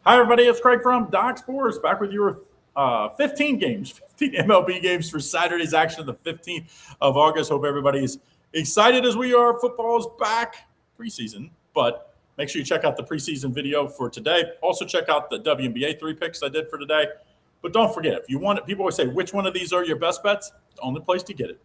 Hi, everybody. It's Craig from Doc Sports back with your 15 games, 15 MLB games for Saturday's action of the 15th of August. Hope everybody's excited as we are. Football's back preseason, but make sure you check out the preseason video for today. Also, check out the WNBA 3 picks I did for today. But don't forget, if you want it, people always say, which one of these are your best bets? The only place to get it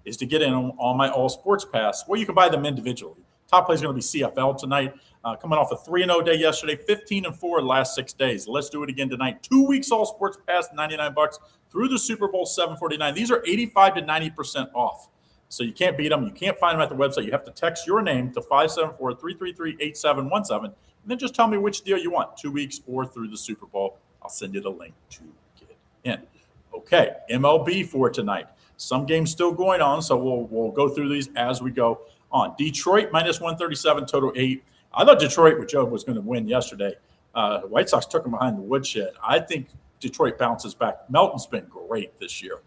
is to get in on my All Sports Pass, where you can buy them individually. Top play is going to be CFL tonight. Coming off a 3-0 day yesterday, 15-4 the last 6 days. Let's do it again tonight. 2 weeks All Sports Pass, $99 through the Super Bowl, $749. These are 85 to 90% off. So you can't beat them. You can't find them at the website. You have to text your name to 574-333-8717, and then just tell me which deal you want, 2 weeks or through the Super Bowl. I'll send you the link to get in. Okay, MLB for tonight. Some games still going on, so we'll go through these as we go on. Detroit minus 137, total 8. I thought Detroit with Joe was going to win yesterday. White Sox took them behind the woodshed. I think Detroit bounces back. Melton's been great this year.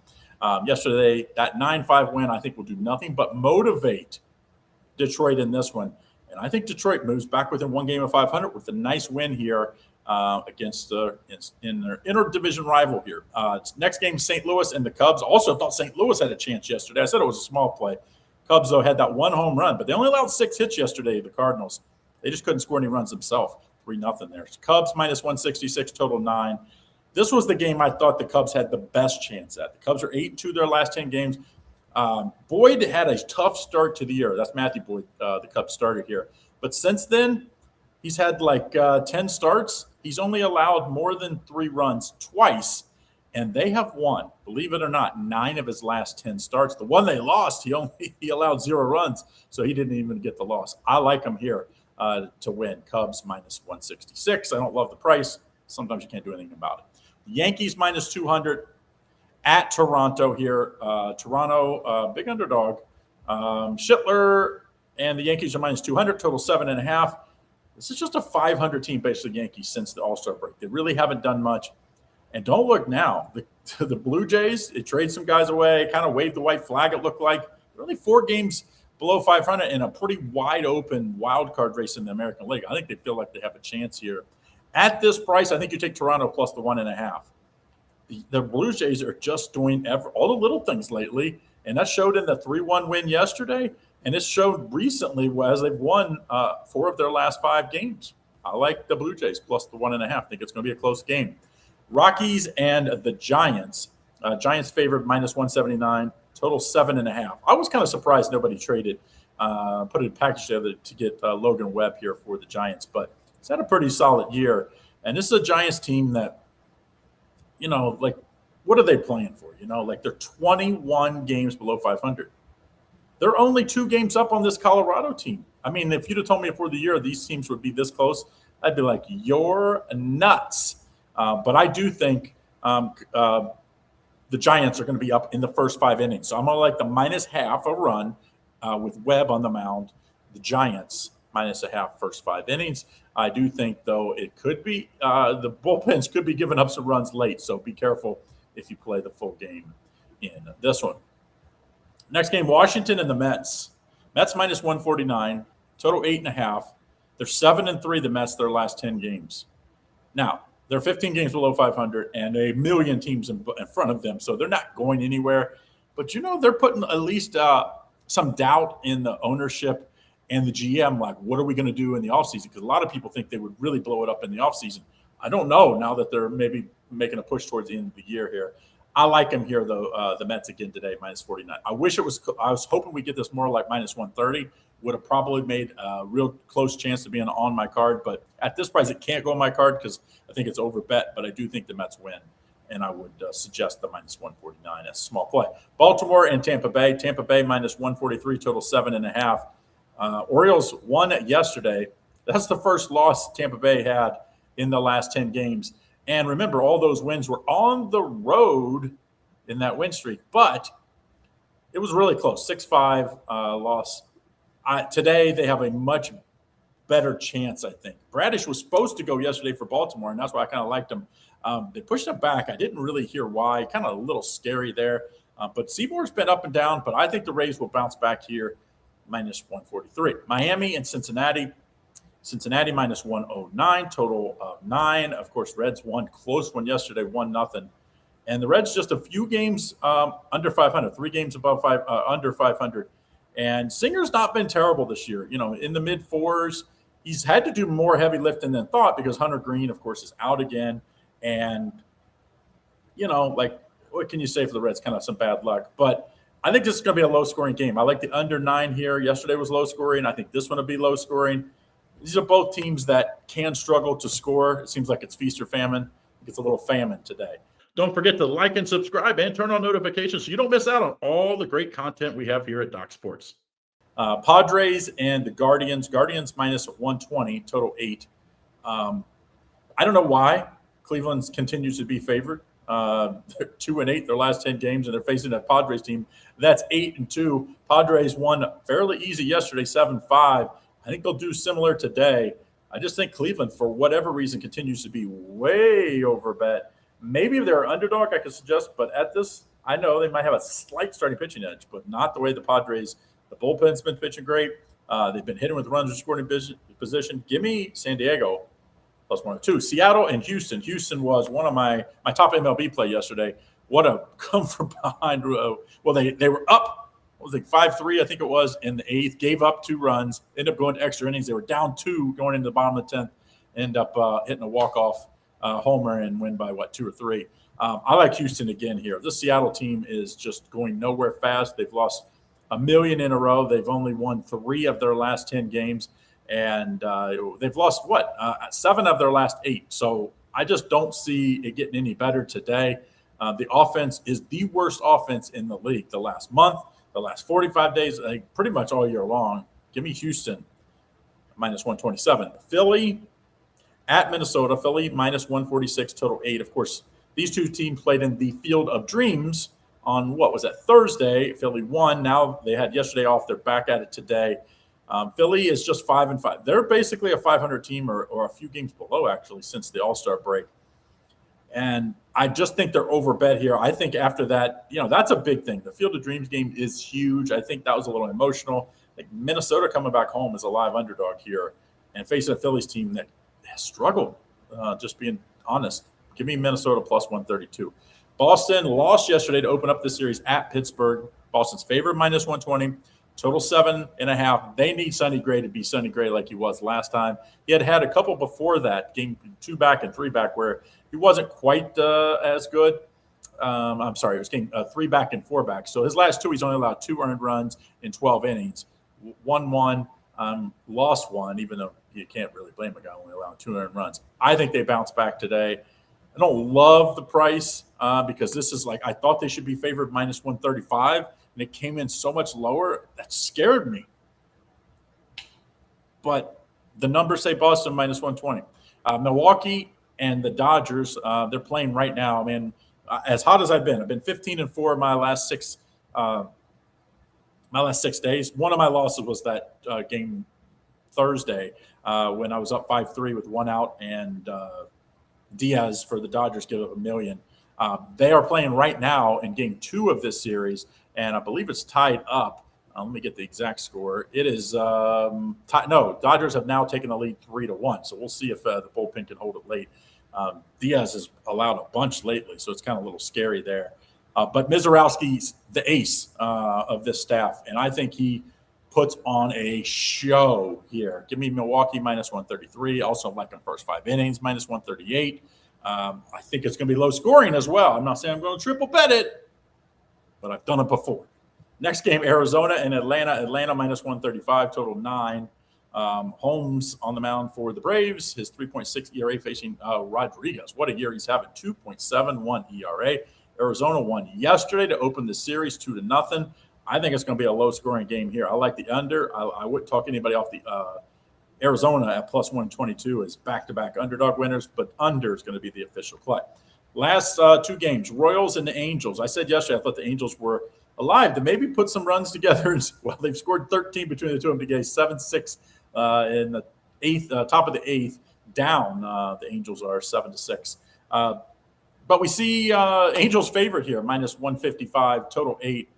Yesterday, that 9-5 win, I think, will do nothing but motivate Detroit in this one. And I think Detroit moves back within one game of 500 with a nice win here against in their interdivision rival here. Next game, St. Louis and the Cubs. Also thought St. Louis had a chance yesterday. I said it was a small play. Cubs, though, had that one home run, but they only allowed 6 hits yesterday, the Cardinals. They just couldn't score any runs themselves. 3-0 there. Cubs minus 166, total 9. This was the game I thought the Cubs had the best chance at. The Cubs are 8-2 their last 10 games. Boyd had a tough start to the year. That's Matthew Boyd, the Cubs starter here. But since then, he's had like 10 starts. He's only allowed more than 3 runs twice, and they have won, believe it or not, 9 of his last 10 starts. The one they lost, he allowed 0 runs, so he didn't even get the loss. I like him here to win. Cubs minus 166. I don't love the price. Sometimes you can't do anything about it. The Yankees minus 200 at Toronto here. Toronto, big underdog. Schittler and the Yankees are minus 200, total 7.5. This is just a 500 team basically Yankees since the All-Star break. They really haven't done much. And don't look now. The Blue Jays, they trade some guys away, kind of waved the white flag, it looked like. They're only 4 games below 500 in a pretty wide open wild card race in the American League. I think they feel like they have a chance here. At this price, I think you take Toronto plus the 1.5. The Blue Jays are just doing all the little things lately, and that showed in the 3-1 win yesterday, and it showed recently as they've won 4 of their last 5 games. I like the Blue Jays plus the 1.5. I think it's going to be a close game. Rockies and the Giants. Giants favored minus 179. Total 7.5. I was kind of surprised nobody traded, put a package together to get Logan Webb here for the Giants. But he's had a pretty solid year. And this is a Giants team that, like, what are they playing for? Like they're 21 games below 500. They're only 2 games up on this Colorado team. I mean, if you'd have told me before the year these teams would be this close, I'd be like, you're nuts. But I do think the Giants are going to be up in the first 5 innings. So I'm going to like the minus half a run with Webb on the mound. The Giants minus a half first 5 innings. I do think, though, it could be the bullpens could be giving up some runs late. So be careful if you play the full game in this one. Next game, Washington and the Mets. Mets minus 149, total 8.5. They're 7-3, the Mets, their last 10 games. Now, they're 15 games below 500 and a million teams in front of them, so they're not going anywhere. But, they're putting at least some doubt in the ownership and the GM, like, what are we going to do in the offseason? Because a lot of people think they would really blow it up in the offseason. I don't know now that they're maybe making a push towards the end of the year here. I like them here, though, the Mets again today, minus 49. I was hoping we get this more like minus 130. Would have probably made a real close chance to being on my card. But at this price, it can't go on my card because I think it's over bet. But I do think the Mets win. And I would suggest the minus 149 as a small play. Baltimore and Tampa Bay. Tampa Bay minus 143, total 7.5. Orioles won yesterday. That's the first loss Tampa Bay had in the last 10 games. And remember, all those wins were on the road in that win streak. But it was really close, 6-5 loss. Today, they have a much better chance, I think. Bradish was supposed to go yesterday for Baltimore, and that's why I kind of liked him. They pushed him back. I didn't really hear why. Kind of a little scary there. But Seymour's been up and down, but I think the Rays will bounce back here, minus 143. Miami and Cincinnati. Cincinnati minus 109, total of 9. Of course, Reds won close one yesterday, 1-0. And the Reds just a few games under 500, 3 games above under 500. And Singer's not been terrible this year. In the mid fours, he's had to do more heavy lifting than thought because Hunter Green, of course, is out again. And, what can you say for the Reds? Kind of some bad luck. But I think this is going to be a low-scoring game. I like the under 9 here. Yesterday was low-scoring. I think this one will be low-scoring. These are both teams that can struggle to score. It seems like it's feast or famine. It's a little famine today. Don't forget to like and subscribe and turn on notifications so you don't miss out on all the great content we have here at Doc Sports. Padres and the Guardians. Guardians minus 120, total 8. I don't know why Cleveland continues to be favored. They're 2-8 their last 10 games, and they're facing a Padres team that's 8-2. Padres won fairly easy yesterday, 7-5. I think they'll do similar today. I just think Cleveland, for whatever reason, continues to be way overbet. Maybe if they're an underdog, I could suggest, but at this, I know they might have a slight starting pitching edge, but not the way the Padres. The bullpen's been pitching great. They've been hitting with runners in scoring position. Give me San Diego plus 102. Seattle and Houston. Houston was one of my top MLB play yesterday. What a come from behind. Well, they were up, 5-3, I think it was, in the 8th, gave up 2 runs, ended up going to extra innings. They were down 2 going into the bottom of the 10th, end up hitting a walk-off homer and win by, 2 or 3. I like Houston again here. This Seattle team is just going nowhere fast. They've lost a million in a row. They've only won 3 of their last 10 games. And they've lost 7 of their last 8. So I just don't see it getting any better today. The offense is the worst offense in the league the last month, the last 45 days, pretty much all year long. Give me Houston minus 127. Philly at Minnesota. Philly minus 146, total 8. Of course, these two teams played in the Field of Dreams on Thursday. Philly won. Now they had yesterday off. They're back at it today. Philly is just 5-5. They're basically a 500 team or a few games below, actually, since the All-Star break. And I just think they're overbet here. I think after that, that's a big thing. The Field of Dreams game is huge. I think that was a little emotional. Like Minnesota coming back home is a live underdog here and facing a Phillies team that has struggled, just being honest. Give me Minnesota plus 132. Boston lost yesterday to open up the series at Pittsburgh. Boston's favorite minus 120. Total 7.5. They need Sonny Gray to be Sonny Gray like he was last time. He had a couple before that, game 2 back and 3 back, where he wasn't quite as good. I'm sorry, it was game 3 back and 4 back. So his last 2, he's only allowed 2 earned runs in 12 innings. Won 1, lost 1, even though you can't really blame a guy only allowing 2 earned runs. I think they bounce back today. I don't love the price because this is I thought they should be favored minus 135, and it came in so much lower. That scared me. But the numbers say Boston minus 120. Milwaukee and the Dodgers, they're playing right now. Man, as hot as I've been 15-4 my last 6 days. One of my losses was that game Thursday when I was up 5-3 with 1 out and Diaz for the Dodgers give up $1 million. They are playing right now in game 2 of this series, and I believe it's tied up. Let me get the exact score. It is Dodgers have now taken the lead 3-1. So we'll see if the bullpen can hold it late. Diaz has allowed a bunch lately, so it's kind of a little scary there. But Mizorowski's the ace of this staff, and I think he puts on a show here. Give me Milwaukee minus 133. Also like in first 5 innings, minus 138. I think it's going to be low scoring as well. I'm not saying I'm going to triple bet it, but I've done it before. Next game, Arizona and Atlanta. Atlanta minus 135, total 9. Holmes on the mound for the Braves. His 3.6 ERA facing Rodriguez. What a year he's having, 2.71 ERA. Arizona won yesterday to open the series 2-0. I think it's going to be a low-scoring game here. I like the under. I wouldn't talk anybody off the Arizona at plus 122 as back-to-back underdog winners, but under is going to be the official play. Last 2 games, Royals and the Angels. I said yesterday I thought the Angels were alive to maybe put some runs together. Well, they've scored 13 between the two of them today, 7-6 in the 8th, top of the 8th, down. The Angels are 7-6. But we see Angels favorite here, minus 155, total 8.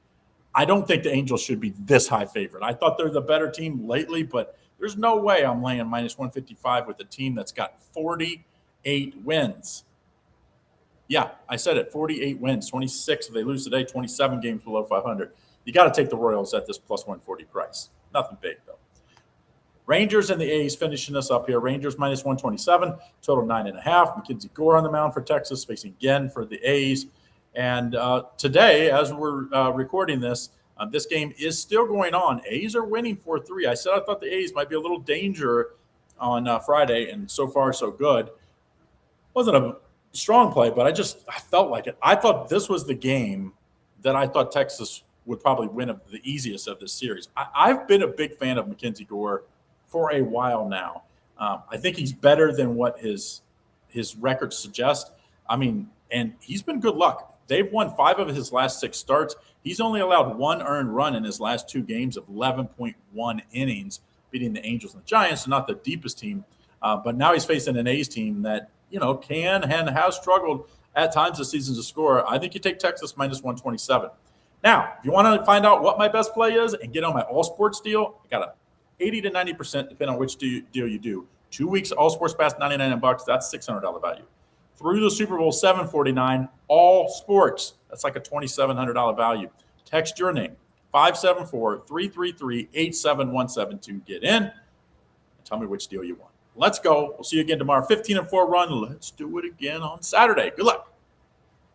I don't think the Angels should be this high favorite. I thought they're the better team lately, but There's no way I'm laying minus 155 with a team that's got 48 wins. Yeah, I said it, 48 wins, 26 if they lose today, 27 games below 500. You got to take the Royals at this plus 140 price. Nothing big, though. Rangers and the A's finishing us up here. Rangers minus 127, total 9.5. Mackenzie Gore on the mound for Texas, facing again for the A's. And today, as we're recording this game is still going on. A's are winning 4-3. I said I thought the A's might be a little danger on Friday, and so far so good. Wasn't a strong play, but I felt like it. I thought this was the game that I thought Texas would probably win the easiest of this series. I've been a big fan of Mackenzie Gore for a while now. I think he's better than what his records suggest. I mean, and he's been good luck. They've won 5 of his last 6 starts. He's only allowed 1 earned run in his last 2 games of 11.1 innings, beating the Angels and the Giants, not the deepest team. But now he's facing an A's team that, can and has struggled at times this season to score. I think you take Texas minus 127. Now, if you want to find out what my best play is and get on my all sports deal, I got a 80 to 90%, depending on which deal you do. 2 weeks, all sports past $99. That's $600 value. Through the Super Bowl, $749, all sports. That's like a $2,700 value. Text your name, 574-333-8717 to get in. And tell me which deal you want. Let's go. We'll see you again tomorrow. 15-4 run. Let's do it again on Saturday. Good luck.